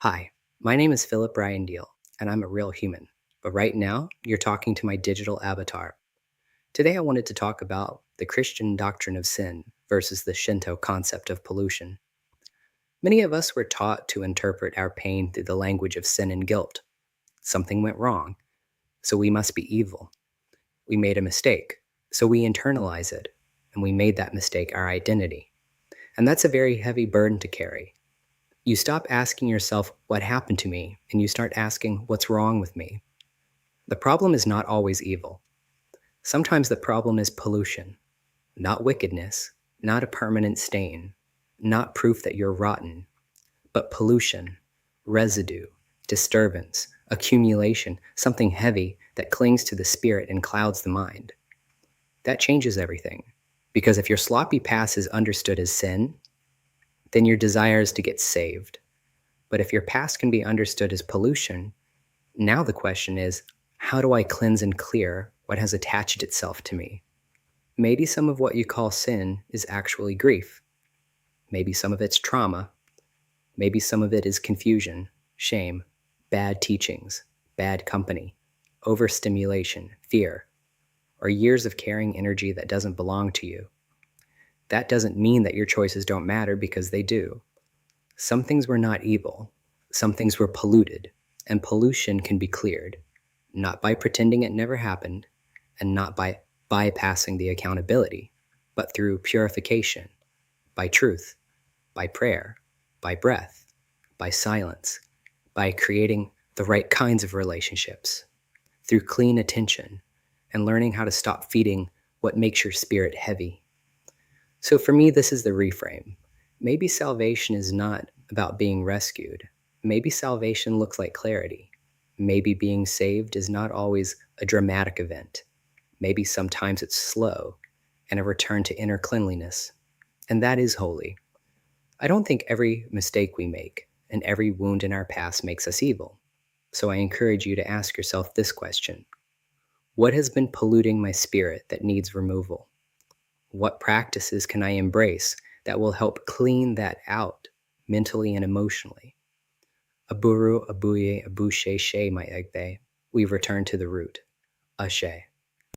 Hi, my name is Philip Ryan Deal, and I'm a real human. But right now, you're talking to my digital avatar. Today, I wanted to talk about the Christian doctrine of sin versus the Shinto concept of pollution. Many of us were taught to interpret our pain through the language of sin and guilt. Something went wrong, so we must be evil. We made a mistake, so we internalize it, and we made that mistake our identity. And that's a very heavy burden to carry. You stop asking yourself, what happened to me? And you start asking, what's wrong with me? The problem is not always evil. Sometimes the problem is pollution, not wickedness, not a permanent stain, not proof that you're rotten, but pollution, residue, disturbance, accumulation, something heavy that clings to the spirit and clouds the mind. That changes everything. Because if your sloppy past is understood as sin, then your desire is to get saved. But if your past can be understood as pollution, now the question is, how do I cleanse and clear what has attached itself to me? Maybe some of what you call sin is actually grief. Maybe some of it's trauma. Maybe some of it is confusion, shame, bad teachings, bad company, overstimulation, fear, or years of carrying energy that doesn't belong to you. That doesn't mean that your choices don't matter, because they do. Some things were not evil. Some things were polluted, and pollution can be cleared, not by pretending it never happened, and not by bypassing the accountability, but through purification, by truth, by prayer, by breath, by silence, by creating the right kinds of relationships, through clean attention, and learning how to stop feeding what makes your spirit heavy. So for me, this is the reframe. Maybe salvation is not about being rescued. Maybe salvation looks like clarity. Maybe being saved is not always a dramatic event. Maybe sometimes it's slow and a return to inner cleanliness. And that is holy. I don't think every mistake we make and every wound in our past makes us evil. So I encourage you to ask yourself this question: what has been polluting my spirit that needs removal? What practices can I embrace that will help clean that out mentally and emotionally? Aburu, abuye, abushe, she, my egbe. We return to the root. Ashe.